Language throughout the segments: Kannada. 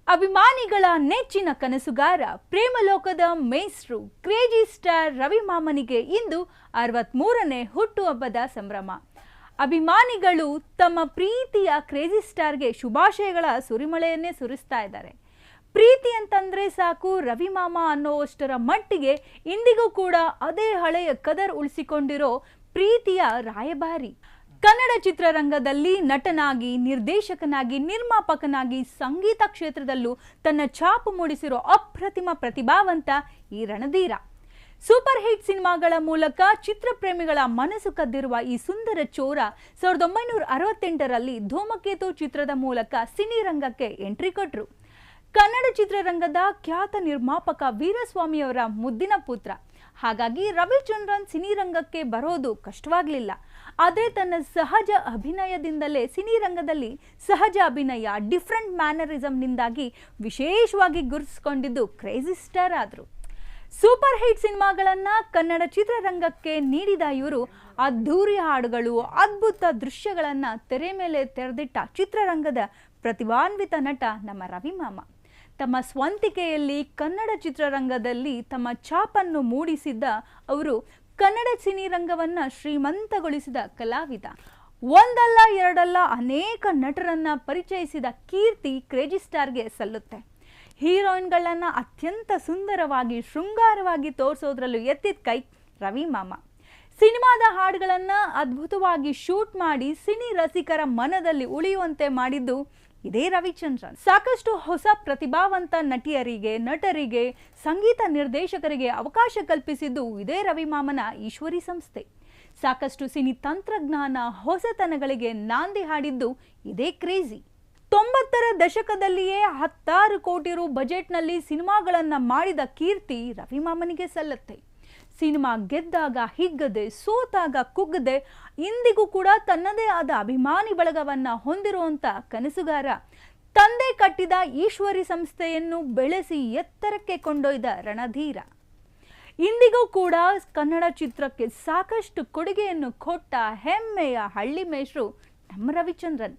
ಅಭಿಮಾನಿಗಳ ನೆಚ್ಚಿನ ಕನಸುಗಾರ ಪ್ರೇಮಲೋಕದ ಮೇಸ್ಟ್ರು ಕ್ರೇಜಿ ಸ್ಟಾರ್ ರವಿ ಮಾಮನಿಗೆ ಇಂದು 63ನೇ ಹುಟ್ಟುಹಬ್ಬದ ಸಂಭ್ರಮ. ಅಭಿಮಾನಿಗಳು ತಮ್ಮ ಪ್ರೀತಿಯ ಕ್ರೇಜಿ ಸ್ಟಾರ್ಗೆ ಶುಭಾಶಯಗಳ ಸುರಿಮಳೆಯನ್ನೇ ಸುರಿಸ್ತಾ ಇದ್ದಾರೆ. ಪ್ರೀತಿ ಅಂತಂದ್ರೆ ಸಾಕು ರವಿ ಮಾಮ ಅನ್ನೋಷ್ಟರ ಮಟ್ಟಿಗೆ ಇಂದಿಗೂ ಕೂಡ ಅದೇ ಹಳೆಯ ಕದರ್ ಉಳಿಸಿಕೊಂಡಿರೋ ಪ್ರೀತಿಯ ರಾಯಭಾರಿ. ಕನ್ನಡ ಚಿತ್ರರಂಗದಲ್ಲಿ ನಟನಾಗಿ, ನಿರ್ದೇಶಕನಾಗಿ, ನಿರ್ಮಾಪಕನಾಗಿ, ಸಂಗೀತ ಕ್ಷೇತ್ರದಲ್ಲೂ ತನ್ನ ಛಾಪು ಮೂಡಿಸಿರೋ ಅಪ್ರತಿಮ ಪ್ರತಿಭಾವಂತ ಈ ರಣಧೀರ. ಸೂಪರ್ ಹಿಟ್ ಸಿನಿಮಾಗಳ ಮೂಲಕ ಚಿತ್ರಪ್ರೇಮಿಗಳ ಮನಸ್ಸು ಕದ್ದಿರುವ ಈ ಸುಂದರ ಚೋರ 1968ರಲ್ಲಿ ಧೂಮಕೇತು ಚಿತ್ರದ ಮೂಲಕ ಸಿನಿರಂಗಕ್ಕೆ ಎಂಟ್ರಿ ಕೊಟ್ರು. ಕನ್ನಡ ಚಿತ್ರರಂಗದ ಖ್ಯಾತ ನಿರ್ಮಾಪಕ ವೀರಸ್ವಾಮಿಯವರ ಮುದ್ದಿನ ಪುತ್ರ. ಹಾಗಾಗಿ ರವಿಚಂದ್ರನ್ ಸಿನಿರಂಗಕ್ಕೆ ಬರೋದು ಕಷ್ಟವಾಗಲಿಲ್ಲ. ಆದರೆ ತನ್ನ ಸಹಜ ಅಭಿನಯದಿಂದಲೇ ಸಿನಿರಂಗದಲ್ಲಿ ಸಹಜ ಅಭಿನಯ, ಡಿಫ್ರೆಂಟ್ ಮ್ಯಾನರಿಸಮ್ನಿಂದಾಗಿ ವಿಶೇಷವಾಗಿ ಗುರುತಿಸಿಕೊಂಡಿದ್ದು ಕ್ರೇಜಿ ಸ್ಟಾರ್ ಆದರು. ಸೂಪರ್ ಹಿಟ್ ಸಿನಿಮಾಗಳನ್ನು ಕನ್ನಡ ಚಿತ್ರರಂಗಕ್ಕೆ ನೀಡಿದ ಇವರು ಅದ್ಧೂರಿ ಹಾಡುಗಳು, ಅದ್ಭುತ ದೃಶ್ಯಗಳನ್ನು ತೆರೆ ಮೇಲೆ ತೆರೆದಿಟ್ಟ ಚಿತ್ರರಂಗದ ಪ್ರತಿಭಾನ್ವಿತ ನಟ ನಮ್ಮ ರವಿ ಮಾಮ. ತಮ್ಮ ಸ್ವಂತಿಕೆಯಲ್ಲಿ ಕನ್ನಡ ಚಿತ್ರರಂಗದಲ್ಲಿ ತಮ್ಮ ಛಾಪನ್ನು ಮೂಡಿಸಿದ್ದ ಅವರು ಕನ್ನಡ ಸಿನಿರಂಗವನ್ನು ಶ್ರೀಮಂತಗೊಳಿಸಿದ ಕಲಾವಿದ. ಒಂದಲ್ಲ ಎರಡಲ್ಲ ಅನೇಕ ನಟರನ್ನ ಪರಿಚಯಿಸಿದ ಕೀರ್ತಿ ಕ್ರೇಜಿ ಸ್ಟಾರ್ಗೆ ಸಲ್ಲುತ್ತೆ. ಹೀರೋಯಿನ್ಗಳನ್ನು ಅತ್ಯಂತ ಸುಂದರವಾಗಿ, ಶೃಂಗಾರವಾಗಿ ತೋರಿಸೋದ್ರಲ್ಲೂ ಎತ್ತಿದ ಕೈ ರವಿ ಮಾಮ. ಸಿನಿಮಾದ ಹಾಡುಗಳನ್ನು ಅದ್ಭುತವಾಗಿ ಶೂಟ್ ಮಾಡಿ ಸಿನಿ ರಸಿಕರ ಮನದಲ್ಲಿ ಉಳಿಯುವಂತೆ ಮಾಡಿದ್ದು ಇದೇ ರವಿಚಂದ್ರನ್. ಸಾಕಷ್ಟು ಹೊಸ ಪ್ರತಿಭಾವಂತ ನಟಿಯರಿಗೆ, ನಟರಿಗೆ, ಸಂಗೀತ ನಿರ್ದೇಶಕರಿಗೆ ಅವಕಾಶ ಕಲ್ಪಿಸಿದ್ದು ಇದೇ ರವಿ ಮಾಮನ ಈಶ್ವರಿ ಸಂಸ್ಥೆ. ಸಾಕಷ್ಟು ಸಿನಿ ತಂತ್ರಜ್ಞಾನ, ಹೊಸತನಗಳಿಗೆ ನಾಂದಿ ಹಾಡಿದ್ದು ಇದೇ ಕ್ರೇಜಿ. 90ರ ದಶಕದಲ್ಲಿಯೇ 10 ಕೋಟಿ ರು ಬಜೆಟ್ನಲ್ಲಿ ಸಿನಿಮಾಗಳನ್ನು ಮಾಡಿದ ಕೀರ್ತಿ ರವಿ ಮಾಮನಿಗೆ ಸಲ್ಲತ್ತೆ. ಸಿನಿಮಾ ಗೆದ್ದಾಗ ಹಿಗ್ಗದೆ, ಸೋತಾಗ ಕುಗ್ಗದೆ, ಇಂದಿಗೂ ಕೂಡ ತನ್ನದೇ ಆದ ಅಭಿಮಾನಿ ಬಳಗವನ್ನ ಹೊಂದಿರುವಂತ ಕನಸುಗಾರ. ತಂದೆ ಕಟ್ಟಿದ ಈಶ್ವರಿ ಸಂಸ್ಥೆಯನ್ನು ಬೆಳೆಸಿ ಎತ್ತರಕ್ಕೆ ಕೊಂಡೊಯ್ದ ರಣಧೀರ. ಇಂದಿಗೂ ಕೂಡ ಕನ್ನಡ ಚಿತ್ರಕ್ಕೆ ಸಾಕಷ್ಟು ಕೊಡುಗೆಯನ್ನು ಕೊಟ್ಟ ಹೆಮ್ಮೆಯ ಹಳ್ಳಿ ಮೇಷ್ಟ್ರು ನಮ್ಮ ರವಿಚಂದ್ರನ್.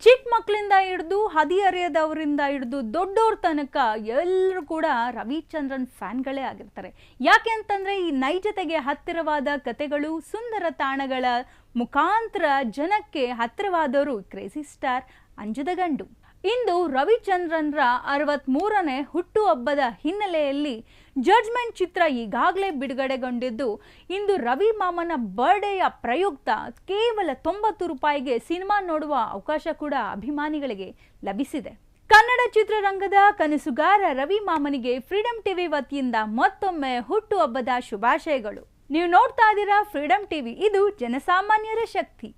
ಚಿಕ್ಕ ಮಕ್ಕಳಿಂದ ಹಿಡಿದು ಹದಿಹರೆಯದವರಿಂದ ಹಿಡಿದು ದೊಡ್ಡವ್ರ ತನಕ ಎಲ್ಲರೂ ಕೂಡ ರವಿಚಂದ್ರನ್ ಫ್ಯಾನ್ಗಳೇ ಆಗಿರ್ತಾರೆ. ಯಾಕೆ ಅಂತಂದರೆ ಈ ನೈಜತೆಗೆ ಹತ್ತಿರವಾದ ಕತೆಗಳು, ಸುಂದರ ತಾಣಗಳ ಮುಖಾಂತರ ಜನಕ್ಕೆ ಹತ್ತಿರವಾದವರು ಕ್ರೇಜಿ ಸ್ಟಾರ್ ಅಂಜದ ಗಂಡು. ಇಂದು ರವಿಚಂದ್ರನ್ರ 63ನೇ ಹುಟ್ಟುಹಬ್ಬದ ಹಿನ್ನೆಲೆಯಲ್ಲಿ ಜಡ್ಜ್ಮೆಂಟ್ ಚಿತ್ರ ಈಗಾಗಲೇ ಬಿಡುಗಡೆಗೊಂಡಿದ್ದು, ಇಂದು ರವಿ ಮಾಮನ ಬರ್ಡೇಯ ಪ್ರಯುಕ್ತ ಕೇವಲ 90 ರೂಪಾಯಿಗೆ ಸಿನಿಮಾ ನೋಡುವ ಅವಕಾಶ ಕೂಡ ಅಭಿಮಾನಿಗಳಿಗೆ ಲಭಿಸಿದೆ. ಕನ್ನಡ ಚಿತ್ರರಂಗದ ಕನಸುಗಾರ ರವಿ ಮಾಮನಿಗೆ ಫ್ರೀಡಂ ಟಿವಿ ವತಿಯಿಂದ ಮತ್ತೊಮ್ಮೆ ಹುಟ್ಟುಹಬ್ಬದ ಶುಭಾಶಯಗಳು. ನೀವು ನೋಡ್ತಾ ಇದ್ದೀರಾ ಫ್ರೀಡಂ ಟಿವಿ, ಇದು ಜನಸಾಮಾನ್ಯರ ಶಕ್ತಿ.